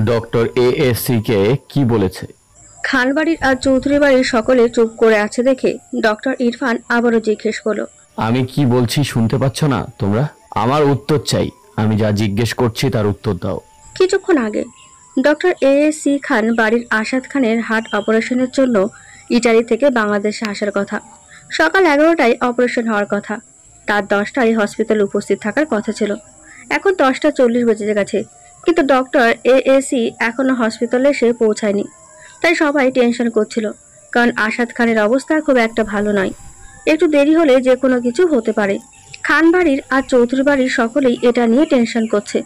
Doctor ASC কে কি বলেছে? খানবাড়ির আর চৌধুরী বাড়ির সকলে চুপ করে আছে দেখে ডক্টর ইরফান আবারও জিজ্ঞেস করলো, আমি কি বলছি শুনতে পাচ্ছ না তোমরা? আমার উত্তর চাই। আমি যা জিজ্ঞেস করছি তার উত্তর দাও। কিছুক্ষণ আগে ডক্টর এএসসি খান বাড়ির আসাদ খানের হার্ট অপারেশনের জন্য ইটালি থেকে বাংলাদেশে আসার কথা। সকাল 11টায় অপারেশন হওয়ার কথা। তার 10টায় হসপিটালে উপস্থিত থাকার কথা ছিল। এখন 10টা 40 বেজে গেছে, কিন্তু ডক্টর এএসসি এখনো হসপিটালে এসে পৌঁছায়নি। তাই সবাই টেনশন করছিল, কারণ আসাদ খানের অবস্থা খুব একটা ভালো নয়। একটু দেরি হলে যে কোনো কিছু হতে পারে। খান বাড়ির আর চৌধুরী বাড়ির সকলেই এটা নিয়ে টেনশন করছে।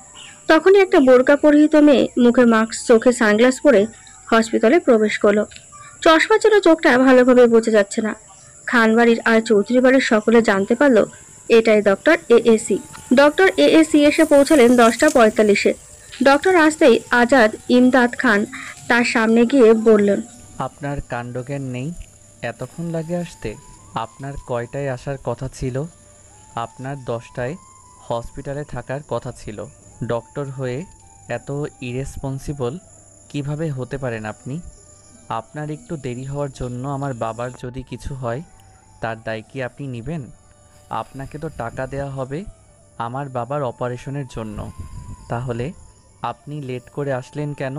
তখনই একটা বোরকা পরিহিত মেয়ে মুখে মাস্ক, চোখে সানগ্লাস পরে হসপিটালে প্রবেশ করলো। চশমার জন্য চোখটা ভালোভাবে বোঝা যাচ্ছে না। খান বাড়ির আর চৌধুরী বাড়ির সকলে জানতে পারলো এটাই ডক্টর এএসি। ডক্টর এএসি এসে পৌঁছালেন 10টা 45-এ। ডক্টর আসতেই আজাদ ইমদাদ খান তার সামনে গিয়ে বললেন, আপনার কাণ্ডজ্ঞান নেই? এতক্ষণ লাগে আসতে? আপনার কয়টায় আসার কথা ছিল? আপনার 10টায় হসপিটালে থাকার কথা ছিল। ডক্টর হয়ে এত ইরেসপন্সিবল কিভাবে হতে পারেন আপনি? আপনার একটু দেরি হওয়ার জন্য আমার বাবার যদি কিছু হয় তার দায় কি আপনি নেবেন? আপনাকে তো টাকা দেয়া হবে আমার বাবার অপারেশনের জন্য। তাহলে আপনি লেট করে আসলেন কেন?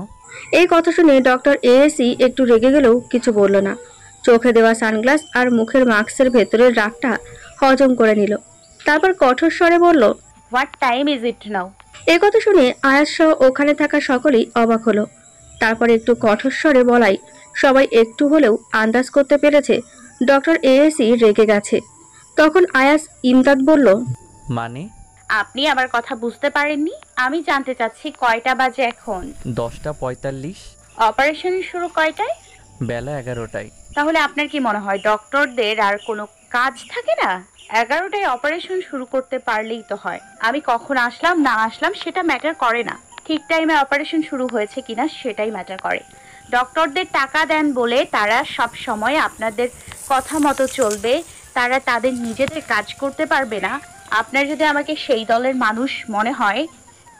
এই কথা শুনে ডক্টর এএসি একটু রেগে গেলেও কিছু বলল না। চোখে দেওয়া সানগ্লাস আর মুখের মাস্কের ভেতরের রাগটা হজম করে নিল। তারপর কঠোর স্বরে বলল, হোয়াট টাইম ইজ ইট নাও? এই কথা শুনে আয়াস সহ ওখানে থাকা সকলেই অবাক হলো। তারপর একটু কঠোর স্বরে বলাই সবাই একটু হলেও আন্দাজ করতে পেরেছে ডক্টর এএসি রেগে গেছে। তখন আয়াস ইমদাদ বলল, মানে? আপনি আমার কথা বুঝতে পারেননি? আমি জানতে চাচ্ছি কয়টা বাজে এখন? 10টা 45। অপারেশন শুরু কয়টায়? বেলা 11টায়। তাহলে আপনার কি মনে হয় ডক্টরদের আর কোনো কাজ থাকে না? 11টায় অপারেশন শুরু করতে পারলেই তো হয়। আমি কখন আসলাম না আসলাম সেটা ম্যাটার করে না। ঠিক টাইমে অপারেশন শুরু হয়েছে কিনা সেটাই ম্যাটার করে। ডক্টরদের টাকা দেন বলে তারা সব সময় আপনাদের কথা মতো চলবে, তারা তাদের নিজেদের কাজ করতে পারবে না। আপনার যদি আমাকে সেই দলের মানুষ মনে হয়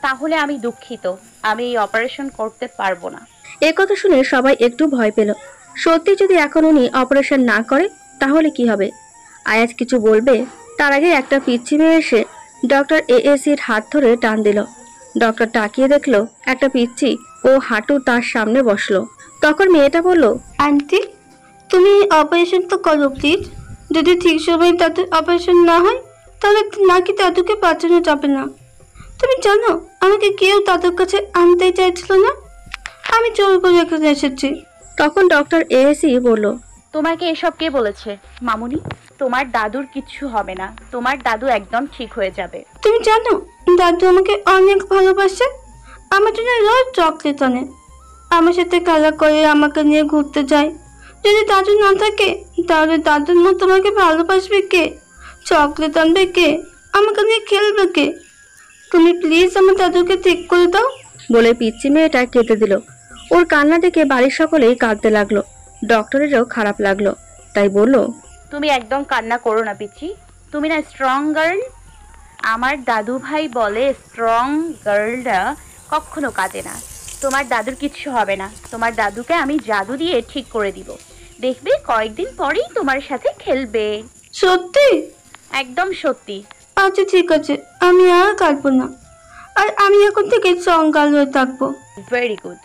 তাহলে আমি দুঃখিত, আমি এই অপারেশন করতে পারবো না। এ কথা শুনে সবাই একটু ভয় পেল। সত্যি যদি এখন উনি অপারেশন না করে তাহলে কি হবে? আয়াজ কিছু বলবে তার আগে একটা পিচ্চি মেয়ে এসে ডক্টর এএসির হাত ধরে টান দিল। ডক্টর তাকিয়ে দেখলো একটা পিচ্চি ও হাঁটু তার সামনে বসলো। তখন মেয়েটা বলল, আন্টি, তুমি অপারেশন তো করো প্লিজ। যদি ঠিক সময়ে দাদুর অপারেশন না হয় তাহলে নাকি দাদুকে বাঁচানো যাবে না। তুমি জানো আমাকে কেউ দাদুর কাছে আনতে চাইছিল না, আমি জোর করে এখানে এসেছি। তখন ডক্টর এএসি বলল, তোমাকে এসব কে বলেছে মামুনি? তোমার দাদুর কিচ্ছু হবে না, তোমার দাদু একদম ঠিক হয়ে যাবে। তুমি জানো দাদু আমাকে অনেক ভালোবাসে। আমার জন্য রোজ চকলেট আনে, আমার সাথে খেলা করে, আমাকে নিয়ে ঘুরতে যায়। যদি দাদু না থাকে তাহলে দাদুর মতো তোমাকে ভালোবাসবে কে? চকলেট আনবে কে? আমাকে নিয়ে খেলবে কে? তুমি প্লিজ আমার দাদুকে ঠিক করে দাও। বলে পিচ্চি মেয়েটা কেঁদে দিল। ওর কান্না দেখে বাড়ির সকলেই কাঁদতে লাগলো। ডক্টরেরও খারাপ লাগলো, তাই বলল, তুমি একদম কান্না করো না পিচ্ছি, তুমি না স্ট্রং গার্ল। আমার দাদু ভাই বলে স্ট্রং গার্লরা কখনো কাঁদে না। তোমার দাদুর কিচ্ছু হবে না, তোমার দাদুকে আমি জাদু দিয়ে ঠিক করে দিব। দেখবে কয়েকদিন পরেই তোমার সাথে খেলবে। সত্যি? একদম সত্যি। আচ্ছা ঠিক আছে, আমি আর কাঁদবো না। আর আমি এখন থেকে চঙ্গাল হয়ে থাকবো। Very good.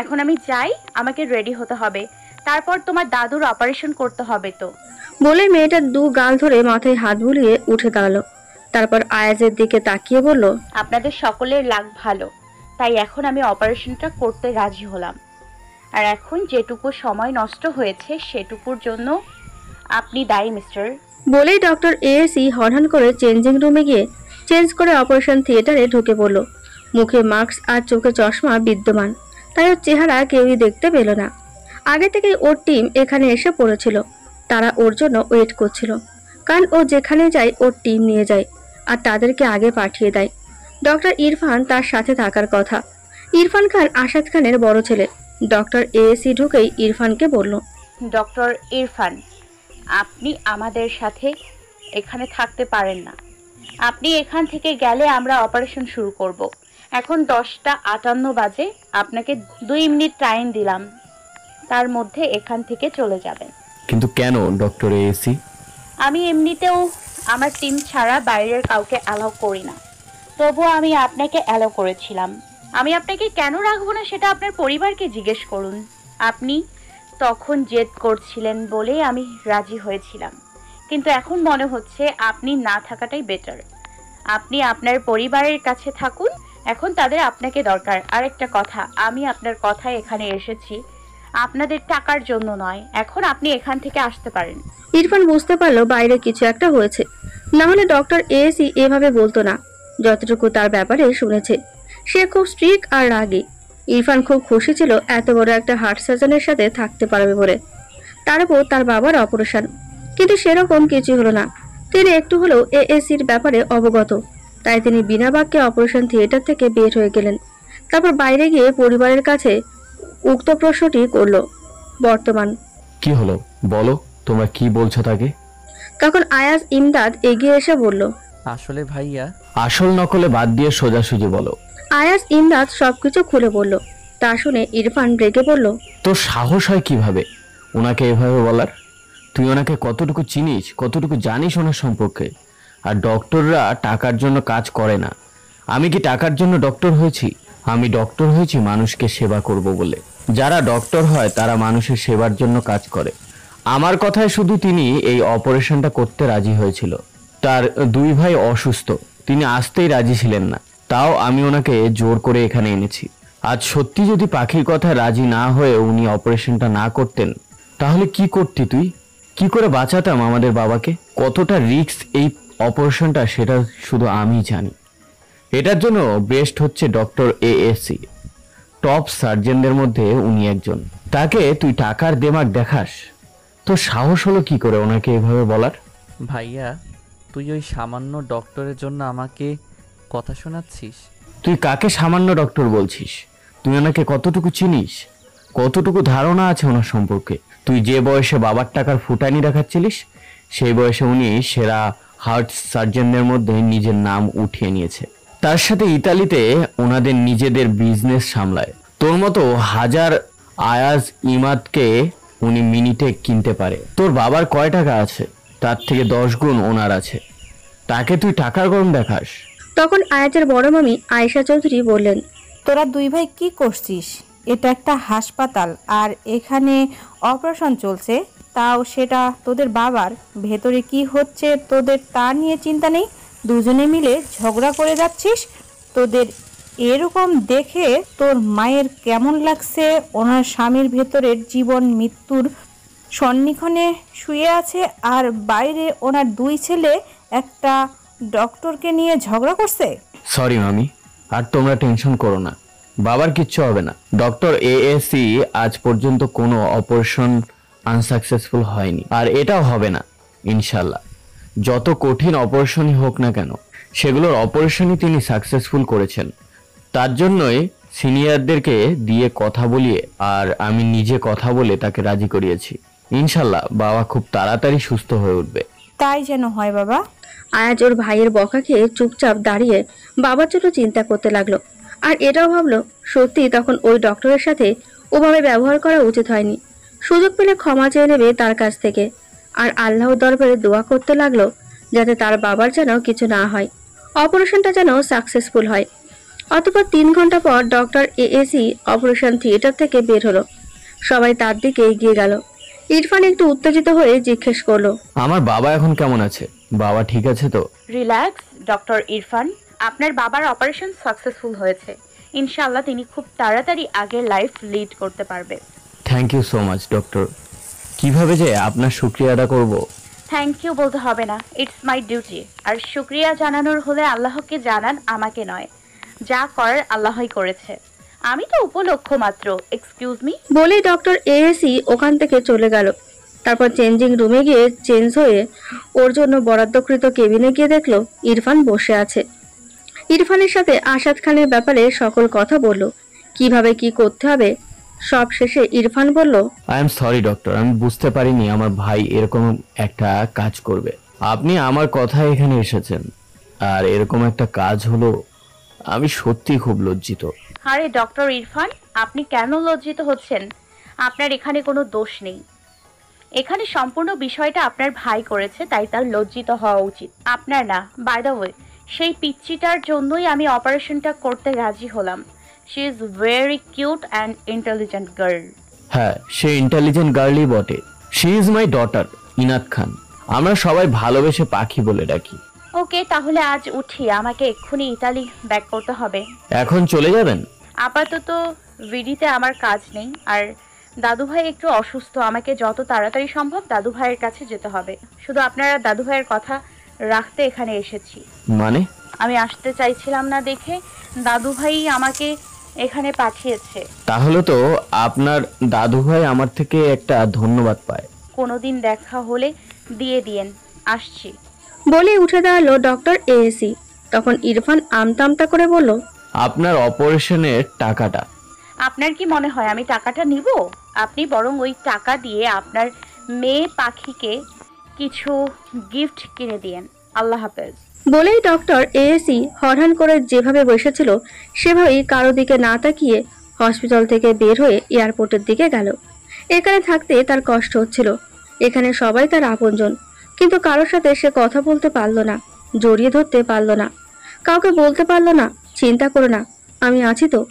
এখন আমি যাই, আমাকে রেডি হতে হবে, তারপর তোমার দাদুর অপারেশন করতে হবে তো। বলে মেয়েটা দু গাল ধরে মাথায় হাত বুলিয়ে উঠে দাঁড়ালো। তারপর আয়াজের দিকে তাকিয়ে বলল, আপনাদের সকলের লাক ভালো, তাই এখন আমি অপারেশনটা করতে রাজি হলাম। আর এখন যেটুকু সময় নষ্ট হয়েছে সেটুকুর জন্য আপনি দায়ী মিস্টার। বলেই ডক্টর এএসি হনহন করে চেঞ্জিং রুমে গিয়ে চেঞ্জ করে অপারেশন থিয়েটারে ঢুকে পড়ল। মুখে মাস্ক আর চোখে চশমা বিদ্যমান, তাই ওর চেহারা কেউই দেখতে পেল না। আগে থেকে ওর টিম এখানে এসে পড়েছিল। তারা ওর জন্য ওয়েট করছিল, কারণ ও যেখানে যায় ওর টিম নিয়ে যায় আর তাদেরকে আগে পাঠিয়ে দেয়। ডক্টর ইরফান তার সাথে থাকার কথা। ইরফান খান আসাদ খানের বড় ছেলে। ডক্টর এএসি ঢুকেই ইরফানকে বলল, ডক্টর ইরফান, আপনি আমাদের সাথে এখানে থাকতে পারেন না। আপনি এখান থেকে গেলে আমরা অপারেশন শুরু করব। এখন 10:58 বাজে। আপনাকে 2 মিনিট টাইম দিলাম, তার মধ্যে এখান থেকে চলে যাবেন। কিন্তু কেন ডক্টর এএসি? আমি এমনিতেও আমার টিম ছাড়া বাইরের কাউকে অ্যালাউ করি না, তবুও আমি আপনাকে অ্যালাউ করেছিলাম। আমি আপনাকে কেন রাখবো না সেটা আপনার পরিবারকে জিজ্ঞেস করুন। আপনি তখন জেদ করছিলেন বলেই আমি রাজি হয়েছিলাম, কিন্তু এখন মনে হচ্ছে আপনি না থাকাটাই বেটার। আপনি আপনার পরিবারের কাছে থাকুন, এখন তাদের আপনাকে দরকার। আরেকটা কথা, আমি আপনার কথায় এখানে এসেছি আপনাদের টাকার জন্য নয়। এখন আপনি এখান থেকে আসতে পারেন। ইরফান বুঝতে পারলো বাইরে কিছু একটা হয়েছে, না হলে ডক্টর এএসি এভাবে বলতো না। যতটুকু তার ব্যাপারে শুনেছে, সে খুব স্ট্রিক্ট আর রাগী। ইরফান খুব খুশি ছিল এত বড় একটা হার্ট সার্জনের সাথে থাকতে পারবে বলে। তার উপর তার বাবার অপারেশন, কিন্তু সেরকম কিছু হলো না। তিনি একটু হলেও এএসির ব্যাপারে অবগত, তাই তিনি বিনা বাক্যে অপারেশন থিয়েটার থেকে বের হয়ে গেলেন। তারপর বাইরে গিয়ে পরিবারের কাছে উক্ত প্রশ্নটি করলো। বর্তমান কি হলো বলো, তোমরা কি বলছো তাকে? তখন আয়াজ ইমদাদ এগিয়ে এসে বলল। আসলে ভাইয়া, আসল নকলে বাদ দিয়ে সোজাসুজি বলো। আয়াজ ইমদাদ সবকিছু খুলে বলল। তা শুনে ইরফান রেগে বলল, তোর সাহস হয় কিভাবে ওনাকে এভাবে বলার? তুই ওনাকে কতটুকু চিনিস, কতটুকু জানিস ওনার সম্পর্কে? আর ডক্টররা টাকার জন্য কাজ করে না। আমি কি টাকার জন্য ডক্টর হয়েছি? আমি ডক্টর হয়েছি মানুষকে সেবা করব বলে। যারা ডক্টর হয় তারা মানুষের সেবার জন্য কাজ করে। আমার কথায় শুধু তিনি এই অপারেশনটা করতে রাজি হয়েছিল। তার 2 ভাই অসুস্থ, তিনি আসতেই রাজি ছিলেন না, তাও আমি ওনাকে জোর করে এখানে এনেছি। আজ সত্যি যদি পাখির কথায় রাজি না হয়ে উনি অপারেশনটা না করতেন, তাহলে কি করতি তুই? কি করে বাঁচাতাম আমাদের বাবাকে? কতটা রিস্ক এই অপারেশনটা সেটা শুধু আমি জানি। এটার জন্য বেস্ট হচ্ছে ডক্টর এএসি, টপ সার্জনদের মধ্যে উনি একজন। তাকে তুই টাকার দেমাগ দেখাস? তো সাহস হলো কি করে ওনাকে এভাবে বলার? ভাইয়া, তুই ওই সামান্য ডক্টরের জন্য আমাকে কথা শোনাচ্ছিস? তুই কাকে সামান্য ডক্টর বলছিস? তুই ওনাকে কতটুকু চিনিস, কতটুকু ধারণা আছে ওনার সম্পর্কে? তুই যে বয়সে বাবার টাকার ফুটানি দেখাচ্ছিলিস, সেই বয়সে উনি সেরা হার্ট সার্জনদের মধ্যে নিজের নাম উঠিয়ে নিয়েছে। তার সাথে ইতালিতে ওনাদের নিজেদের বিজনেস সামলায়। তোর মতো হাজার আয়াজ ইমাদকে উনি মিনিটে কিনতে পারে। তোর বাবার কয় টাকা আছে, তার থেকে 10 গুণ ওনার আছে। তাকে তুই টাকার গরম দেখাস? তখন আয়াজের বড় মামি আয়েশা চৌধুরী বললেন, তোরা 2 ভাই কি করছিস? এটা একটা হাসপাতাল আর এখানে অপারেশন চলছে, তাও সেটা তোদের বাবার। ভেতরে কি হচ্ছে তোদের তা নিয়ে চিন্তা নেই, দুজনে মিলে ঝগড়া করে যাচ্ছিস। তোদের এরকম দেখে তোর মায়ের কেমন লাগছে? ওনার স্বামীর ভেতরের জীবন মৃত্যুর সন্নিক্ষণে শুয়ে আছে, আর বাইরে ওনার 2 ছেলে একটা ডক্টরকে নিয়ে ঝগড়া করছে। সরি মামি, আর তোমরা টেনশন করো না, বাবার কিচ্ছু হবে না। ডক্টর এএসি আজ পর্যন্ত কোনো অপারেশন আনসাকসেসফুল হয়নি, আর এটাও হবে না ইনশাল্লাহ। যত কঠিন অপারেশনই হোক না কেন, সেগুলোর অপারেশনই তিনি সাকসেসফুল করেছেন। তার জন্যই সিনিয়রদেরকে দিয়ে কথা বলিয়ে আর আমি নিজে কথা বলে তাকে রাজি করিয়েছি। ইনশাল্লাহ বাবা খুব তাড়াতাড়ি সুস্থ হয়ে উঠবে। তাই যেন হয় বাবা। আয়াজ ওর ভাইয়ের বকা খেয়ে চুপচাপ দাঁড়িয়ে বাবার জন্য চিন্তা করতে লাগলো। আর এটাও ভাবলো, সত্যি তখন ওই ডক্টরের সাথে ওভাবে ব্যবহার করা উচিত হয়নি। সুযোগ পেলে ক্ষমা চেয়ে নেবে তার কাছ থেকে, আর আল্লাহর দরবারে দোয়া করতে লাগলো যাতে তার বাবার যেন কিছু না হয়, অপারেশনটা যেন সাকসেসফুল হয়। অতঃপর 3 ঘন্টা পর ডক্টর এএসি অপারেশন থিয়েটার থেকে বের হলো। সবাই তার দিকে এগিয়ে গেল। ইরফান একটু উত্তেজিত হয়ে জিজ্ঞেস করলো, আমার বাবা এখন কেমন আছে? বাবা ঠিক আছে তো? রিল্যাক্স ডক্টর ইরফান, আপনার বাবার অপারেশন সাকসেসফুল হয়েছে। ইনশাআল্লাহ তিনি খুব তাড়াতাড়ি আগের লাইফ লিড করতে পারবে। Thank you so much doctor. কিভাবে যে আপনার শুকরিয়া আদা করব? থ্যাংক ইউ বলতে হবে না, ইটস মাই ডিউটি। আর শুকরিয়া জানানোর হলে আল্লাহকে জানান, আমাকে নয়। যা করার আল্লাহই করেছে, আমি তো উপলক্ষ মাত্র। এক্সকিউজ মি বলেই ডক্টর এএসি ওখান থেকে চলে গেল। তারপর চেঞ্জিং রুমে গিয়ে চেঞ্জ হয়ে ওর জন্য বরাদ্দকৃত কেবিনে গিয়ে দেখলো ইরফান বসে আছে। ইরফানের সাথে আসাদ খানের ব্যাপারে সকল কথা বলল, কিভাবে কি করতে হবে। সব শেষে ইরফান বলল, আই এম সরি ডক্টর, আমি বুঝতে পারিনি আমার ভাই এরকম একটা কাজ করবে। আপনি আমার কথায় এখানে এসেছেন, আর এরকম একটা কাজ হলো আমি সত্যি খুব লজ্জিত। আরে ডক্টর ইরফান, আপনি কেন লজ্জিত হচ্ছেন? আপনার এখানে কোনো দোষ নেই। এখানে সম্পূর্ণ বিষয়টা আপনার ভাই করেছে, তাই তার লজ্জিত হওয়া উচিত, আপনার না। বাই দ্য ওয়ে, সেই পিচ্চিটার জন্যই আমি অপারেশনটা করতে রাজি হলাম। She is very cute and intelligent girl. হ্যাঁ, সে ইন্টেলিজেন্ট গার্লই বটে। শি ইজ মাই ডটার ইনাত খান। আমরা সবাই ভালোবেসে পাখি বলে ডাকি। ওকে, তাহলে আজ উঠি, আমাকে এক্ষুনি ইতালি ব্যাক করতে হবে। এখন চলে যাবেন? আপাতত ভিডিতে আমার কাজ নেই, আর দাদুভাই একটু অসুস্থ, আমাকে যত তাড়াতাড়ি সম্ভব দাদুভাইয়ের কাছে যেতে হবে। শুধু আপনারা দাদুভাইয়ের কথা রাখতে এখানে এসেছি। মানে? আমি আসতে চাইছিলাম না দেখে দাদুভাই আমাকে এখানে পাঠিয়েছে। তাহলে তো আপনার দাদুভাই আমার থেকে একটা ধন্যবাদ পায়। কোনোদিন দেখা হলে দিয়ে দিয়েন। আসছি। বলে উঠে দাঁড়ালো ডক্টর এএসি। তখন ইরফান আমতা করে বলল, আপনার অপারেশনের টাকাটা। আপনার কি মনে হয় আমি টাকাটা নিব? আপনি বরং ওই টাকা দিয়ে আপনার মেয়ে পাখিকে কিছু গিফট কিনে দিয়েন। আল্লাহ হাফেজ। বলেই ডক্টর এএসি হরহান করে যেভাবে বসেছিল সেভাবেই কারো দিকে না তাকিয়ে হসপিটাল থেকে বের হয়ে এয়ারপোর্টের দিকে গেল। এখানে থাকতে তার কষ্ট হচ্ছিল। এখানে সবাই তার আপনজন, কিন্তু কারোর সাথে সে কথা বলতে পারল না, জড়িয়ে ধরতে পারল না, কাউকে বলতে পারল না চিন্তা করো না, আমি আছি তো।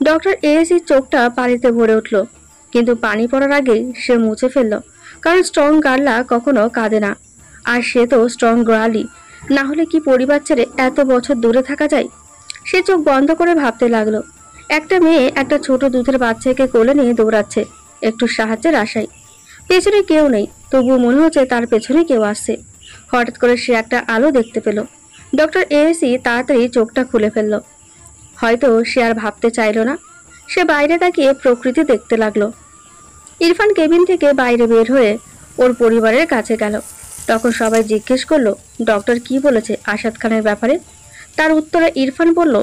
ডক্টর এএসির চোখটা পানিতে ভরে উঠল, কিন্তু পানি পড়ার আগেই সে মুছে ফেলল, কারণ স্ট্রং গার্লরা কখনো কাঁদে না, আর সে তো স্ট্রং গার্লই। না হলে কি পরিবার ছেড়ে এত বছর দূরে থাকা যায়? সে চোখ বন্ধ করে ভাবতে লাগলো। একটা মেয়ে একটা ছোট দুধের বাচ্চাকে কোলে নিয়ে দৌড়াচ্ছে একটু সাহায্যের আশায়। পেছনে কেউ নেই, তবুও মনে হচ্ছে তার পেছনে কেউ আসছে। হঠাৎ করে সে একটা আলো দেখতে পেল। ডক্টর এএসি তাড়াতাড়ি চোখটা খুলে ফেলল। হয়তো সে আর ভাবতে চাইল না। সে বাইরে তাকিয়ে প্রকৃতি দেখতে লাগলো। ইরফান কেবিন থেকে বাইরে বের হয়ে ওর পরিবারের কাছে গেল। তখন সবাই জিজ্ঞেস করলো ডক্টর কি বলেছে আসাদ খানের ব্যাপারে। তার উত্তরে ইরফান বলল,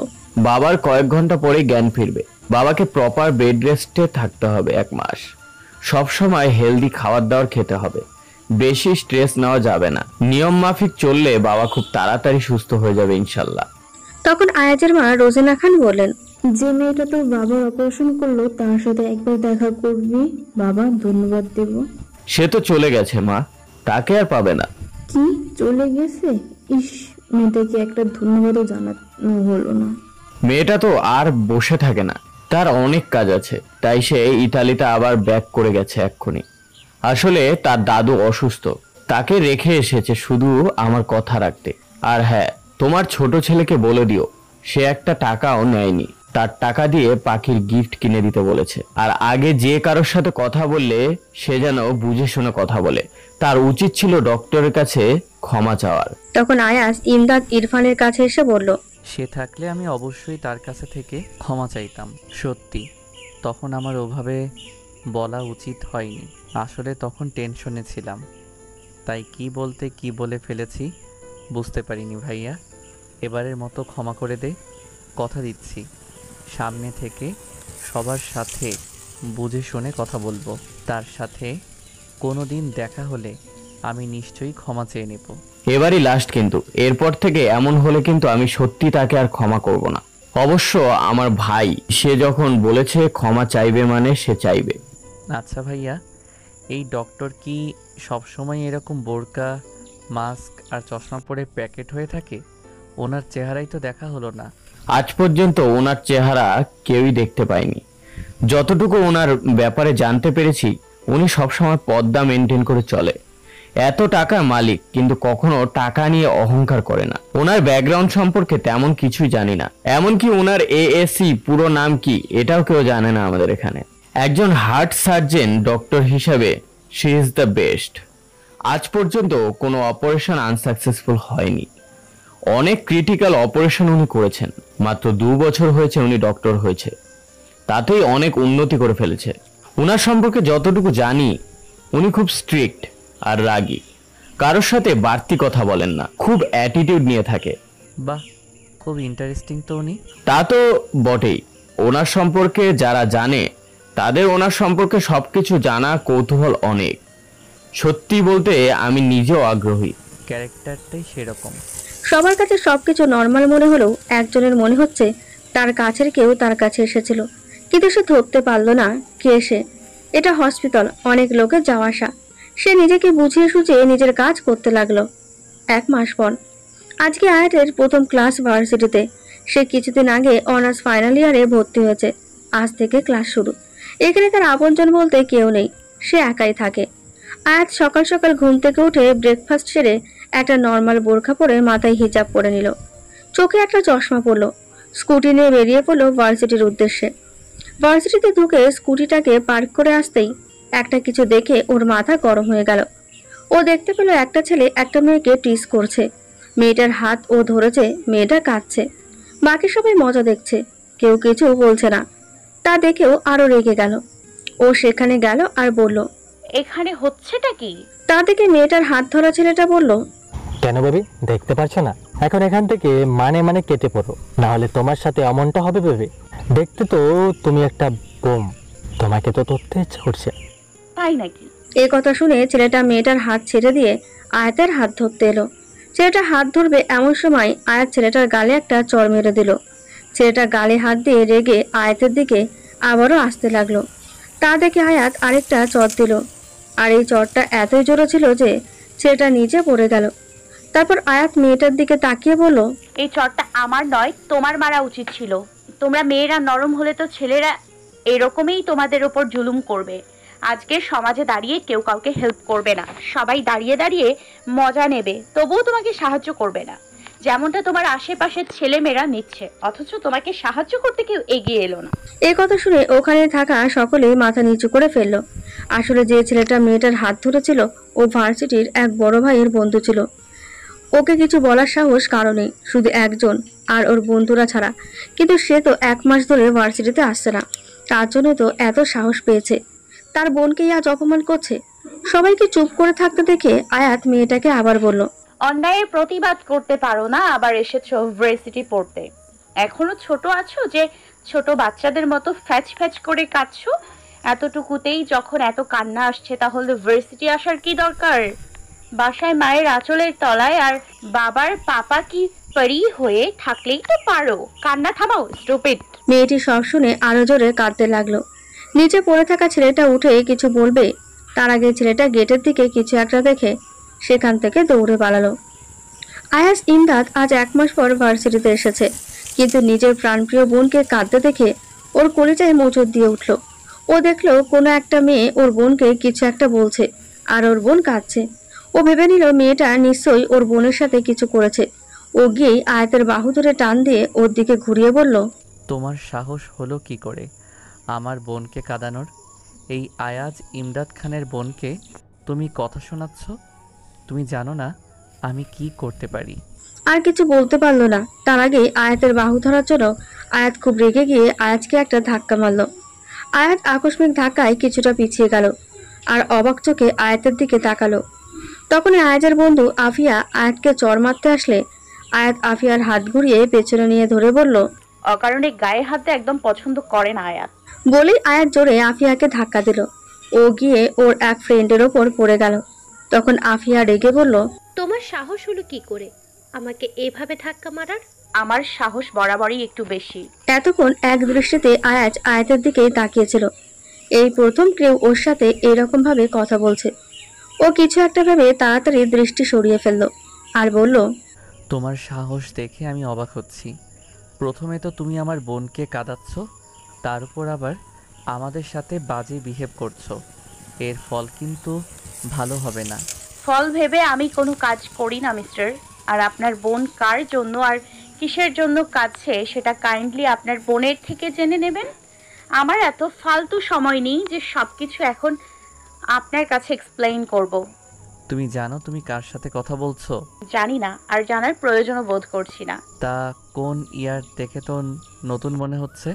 বাবার কয়েক ঘন্টা পরে জ্ঞান ফিরবে। বাবাকে প্রপার বেড রেস্টে থাকতে হবে 1 মাস। সব সময় হেলদি খাবার দাবার খেতে হবে, বেশি স্ট্রেস নেওয়া যাবে না। নিয়ম মাফিক চললে বাবা খুব তাড়াতাড়ি সুস্থ হয়ে যাবে ইনশাল্লাহ। তখন আয়াজের মা রোজিনা খান বললেন, যে মেয়েটা তোর বাবার অপারেশন করলো তার সাথে একবার দেখা করবি বাবা, ধন্যবাদ দেব। সে তো চলে গেছে মা, তাকে আর পাবে না। কি চলে গেছে? ইস, মেয়েটাকে একটা ধন্যবাদও জানানো হলো না। মেয়েটা তো আর বসে থাকে না, তার অনেক কাজ আছে, তাই সে ইতালিতে আবার ব্যাক করে গেছে এক্ষুনি। আসলে তার দাদু অসুস্থ, তাকে রেখে এসেছে শুধু আমার কথা রাখতে। আর হ্যাঁ, তোমার ছোট ছেলেকে বলে দিও সে একটা টাকাও নেয়নি, তার টাকা দিয়ে পাখির গিফট কিনে দিতে বলেছে। আর আগে যে কারোর সাথে কথা বললে সে যেন বুঝে শুনে কথা বলে। তার উচিত ছিল ডক্টরের কাছে ক্ষমা চাওয়ার। তখন আয়াজ ইমদাদ ইরফানের কাছে এসে বলল, সে থাকলে আমি অবশ্যই তার কাছে থেকে ক্ষমা চাইতাম। সত্যি তখন আমার ওভাবে বলা উচিত হয়নি। আসলে তখন টেনশনে ছিলাম, তাই কি বলতে কি বলে ফেলেছি বুঝতে পারিনি ভাইয়া। এবারের মতো ক্ষমা করে দে। কথা দিচ্ছি সামনে থেকে সবার সাথে বুঝে শুনে কথা বলবো। তার সাথে কোনো দিন দেখা হলে আমি নিশ্চয়ই ক্ষমা চেয়ে নেব। এবারই লাস্ট, কিন্তু এরপর থেকে এমন হলে কিন্তু আমি সত্যি তাকে আর ক্ষমা করব না। অবশ্য আমার ভাই, সে যখন বলেছে ক্ষমা চাইবে মানে সে চাইবে। আচ্ছা ভাইয়া, এই ডক্টর কি সবসময় এরকম বোরকা, মাস্ক আর চশমা পরে প্যাকেট হয়ে থাকে? ওনার চেহারাই তো দেখা হলো না। আজ পর্যন্ত ওনার চেহারা কেউই দেখতে পায়নি। যতটুকু ওনার ব্যাপারে জানতে পেরেছি, উনি সবসময় পর্দা মেনটেন করে চলে। এত টাকার মালিক, কিন্তু কখনো টাকা নিয়ে অহংকার করে না। ওনার ব্যাকগ্রাউন্ড সম্পর্কে তেমন কিছুই জানি না, এমনকি ওনার এএসি পুরো নাম কি এটাও কেউ জানে না আমাদের এখানে। একজন হার্ট সার্জন ডক্টর হিসাবে শি ইজ দ্য বেস্ট। আজ পর্যন্ত কোনো অপারেশন আনসাকসেসফুল হয়নি। অনেক ক্রিটিক্যাল অপারেশন উনি করেছেন। মাত্র 2 বছর হয়েছে উনি ডক্টর হয়েছে, তাতেই অনেক উন্নতি করে ফেলেছে। ওনার সম্পর্কে যতটুকু জানি, উনি খুব স্ট্রিক্ট আর রাগী, কারোর সাথে বাড়তি কথা বলেন না, খুব অ্যাটিটিউড নিয়ে থাকে। বাহ, খুব ইন্টারেস্টিং তো উনি। তা তো বটেই। ওনার সম্পর্কে যারা জানে তাদের ওনার সম্পর্কে সবকিছু জানা কৌতূহল অনেক। সত্যি বলতে আমি নিজেও আগ্রহী। ক্যারেক্টারটাই সেরকম। সবার কাছে সবকিছু নর্মাল মনে হলেও একজনের মনে হচ্ছে তার কাছের কেউ তার কাছে এসেছিল, কিন্তু সে ধরতে পারলো না কে সে। এটা হসপিটাল, অনেক লোকের যাওয়া আসা। সে নিজেকে বুঝিয়ে সুঝিয়ে নিজের কাজ করতে লাগলো। 1 মাস পর আজকে আয়াতের প্রথম ক্লাস ভার্সিটিতে। সে কিছুদিন আগে অনার্স ফাইনাল ইয়ারে ভর্তি হয়েছে। আজ থেকে ক্লাস শুরু। এখানে তার আপনজন বলতে কেউ নেই, সে একাই থাকে। আয়াত সকাল সকাল ঘুম থেকে উঠে ব্রেকফাস্ট সেরে একটা নর্মাল বোরখা পরে মাথায় হিজাব পরে নিল, চোখে একটা চশমা পরলো, স্কুটি নিয়ে বেরিয়ে পড়লো ভার্সিটির উদ্দেশ্যে। ভার্সিটিতে ঢুকে স্কুটিটাকে পার্ক করে আসতেই একটা কিছু দেখে ওর মাথা গরম হয়ে গেল। ও দেখতে পেল একটা ছেলে একটা মেয়েকে টিস করছে। মেয়েটার হাত ও ধরেছে, মেয়েটা কাঁদছে। বাকি সবাই মজা দেখছে, কেউ কিছু বলছে না। তা দেখেও আরো রেগে গেল। ও সেখানে গেল আর বলল, এখানে হচ্ছেটা কি? তা দেখে মেয়েটার হাত ধরা ছেলেটা বলল, কেন বেবি, দেখতে পারছো না? এখন এখান থেকে মানে কেটে পড়ো, না হলে তোমার সাথে এমনটা হবে বেবি। দেখতে তো তুমি একটা বোম, তোমাকে তো ধরতে ইচ্ছে করছে। তাই নাকি? এই কথা শুনে ছেলেটা মেয়েটার হাত ছেড়ে দিয়ে আয়াতের হাত ধরতে এলো। ছেলেটা হাত ধরবে এমন সময় আয়াত ছেলেটার গালে একটা চড় মেরে দিল। ছেলেটা গালে হাত দিয়ে রেগে আয়াতের দিকে আবারও আসতে লাগলো। তা দেখে আয়াত আরেকটা চড় দিল, আর এই চড়টা এতই জোরে ছিল যে ছেলেটা নিচে পড়ে গেল। তারপর আয়াত মেয়েটার দিকে তাকিয়ে বলল, এই চটটা আমার নয়, তোমার মারা উচিত ছিল। তোমরা মেয়েরা নরম হলে তো ছেলেরা এরকমই তোমাদের ওপর জুলুম করবে। আজকে সমাজে দাঁড়িয়ে কেউ কাউকে হেল্প করবে না, সবাই দাঁড়িয়ে দাঁড়িয়ে মজা নেবে, তবুও তোমাকে সাহায্য করবে না, যেমনটা তোমার আশেপাশের ছেলেমেয়েরা নিচ্ছে, অথচ তোমাকে সাহায্য করতে কেউ এগিয়ে এলো না। এই কথা শুনে ওখানে থাকা সকলেই মাথা নিচু করে ফেললো। আসলে যে ছেলেটা মেয়েটার হাত ধরেছিল ও ভার্সিটির এক বড় ভাইয়ের বন্ধু ছিল। ওকে কিছু বলার সাহস কারো নেই, শুধু একজন, আর ওর বন্ধুরা ছাড়া। কিন্তু সে তো 1 মাস ধরে ভার্সিটিতে আসছে না, তার জন্য তো এত সাহস পেয়েছে। তার বোনকেই আজ অপমান করছে। সবাইকে চুপ করে থাকতে দেখে আয়াত মেয়েটাকে আবার বলল, অন্যায়ের প্রতিবাদ করতে পারো না, আবার এসেছো ভার্সিটি পড়তে। এখনো ছোট আছো যে ছোট বাচ্চাদের মতো ফ্যাচ ফ্যাচ করে কাঁদছো? এতটুকুতেই যখন এত কান্না আসছে, তাহলে ভার্সিটি আসার কি দরকার? বাসায় মায়ের আঁচলের তলায় আর বাবার পাপা কি পরি হয়ে থাকলেই তো পারো। কান্না থামাও, স্টুপিড। মেয়েটি সব শুনে আরো জোরে কাঁদতে লাগলো। নিচে পড়ে থাকা ছেলেটা উঠে কিছু বলবে, তার আগে ছেলেটা গেটের দিকে কিছু একটা দেখে সেখান থেকে দৌড়ে পালালো। আয়াস ইমদাদ আজ 1 মাস পর ভার্সিটিতে এসেছে, কিন্তু নিজের প্রাণপ্রিয় বোনকে কাঁদতে দেখে ওর কলিজায় মোচড় দিয়ে উঠল। ও দেখলো কোনো একটা মেয়ে ওর বোনকে কিছু একটা বলছে, আর ওর বোন কাঁদছে। ও ভেবে নিল মেয়েটা নিশ্চয়ই ওর বোনের সাথে কিছু করেছে। ও গিয়েই আয়াতের বাহু ধরে টান দিয়ে ওর দিকে ঘুরিয়ে বলল, তোমার সাহস হলো কি করে আমার বোনকে কাঁদানোর? এই আয়াজ ইমদাদ খানের বোনকে তুমি কথা শোনাচ্ছ? তুমি জানো না আমি কি করতে পারি? আর কিছু বলতে পারলো না। তার আগেই আয়াতের বাহু ধরার জন্য আয়াত খুব রেগে গিয়ে আয়াতকে একটা ধাক্কা মারল। আয়াত আকস্মিক ধাক্কায় কিছুটা পিছিয়ে গেল আর অবাক চোখে আয়াতের দিকে তাকালো। তখন আয়াজের বন্ধু আফিয়া আয়াতকে চড় মারতে আসলে আয়াত আফিয়ার হাত ঘুরিয়ে পেছনে নিয়ে ধরে বলল, অকারণে গায়ে হাত দিয়ে একদম পছন্দ করে না আয়াত। বলেই আয়াত জোরে আফিয়াকে ধাক্কা দিল। ও গিয়ে ওর এক ফ্রেন্ডের ওপর পড়ে গেল। তখন আফিয়া রেগে বলল, তোমার সাহস হলো কি করে আমাকে এভাবে ধাক্কা মারার? আমার সাহস বরাবরই একটু বেশি। এতক্ষণ এক দৃষ্টিতে আয়াজ আয়াতের দিকে তাকিয়েছিল। এই প্রথম কেউ ওর সাথে এরকম ভাবে কথা বলছে। ও কিছু একটা ভেবে তাড়াতাড়ি দৃষ্টি সরিয়ে ফেলল আর বলল, তোমার সাহস দেখে আমি অবাক হচ্ছি। প্রথমে তো তুমি আমার বোনকে কাঁদাচ্ছ, তার উপর আবার আমাদের সাথে বাজে বিহেভ করছো। এর ফল কিন্তু ভালো হবে না। ফল ভেবে আমি কোনো কাজ করি না মিস্টার। আর আপনার বোন কার জন্য আর কিসের জন্য কাঁদছে সেটা কাইন্ডলি আপনার বোনের থেকে জেনে নেবেন। আমার এত ফালতু সময় নেই যে সব কিছু এখন আপনার কাছে এক্সপ্লেইন করব। তুমি জানো তুমি কার সাথে কথা বলছো? জানি না, আর জানার প্রয়োজনও বোধ করছি না। তা কোন ইয়ার দেখে তো নতুন মনে হচ্ছে?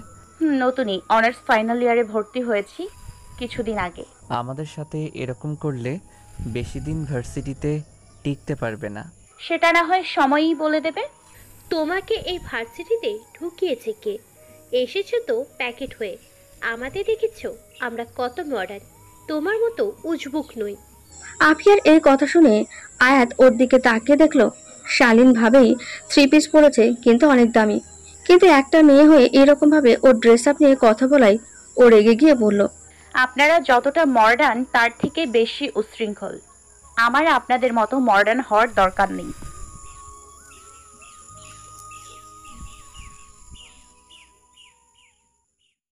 নতুনই, অনার্স ফাইনাল ইয়ারে ভর্তি হয়েছি কিছুদিন আগে। আমাদের সাথে এরকম করলে বেশি দিন ভার্সিটিতে টিকতে পারবে না। সেটা না হয় সময়ই বলে দেবে। তোমাকে এই ভার্সিটিতে ঢুকিয়েছে কে? এসেছো তো প্যাকেট হয়ে। আমাদের দেখেছো আমরা কত মডার্ন, তোমার মতো উজবুক নই। আফিয়ার এই কথা শুনে আয়াত ওর দিকে তাকিয়ে দেখলো শালীনভাবেই 3 পিস পরেছে, কিন্তু অনেক দামি। কিন্তু একটা মেয়ে হয়ে এরকম ভাবে ওর ড্রেস আপ নিয়ে কথা বলাই ও রেগে গিয়ে বলল, আপনারা যতটা মডার্ন তার থেকে বেশি উচ্ছৃঙ্খল। আমার আপনাদের মতো মডার্ন হওয়ার দরকার নেই।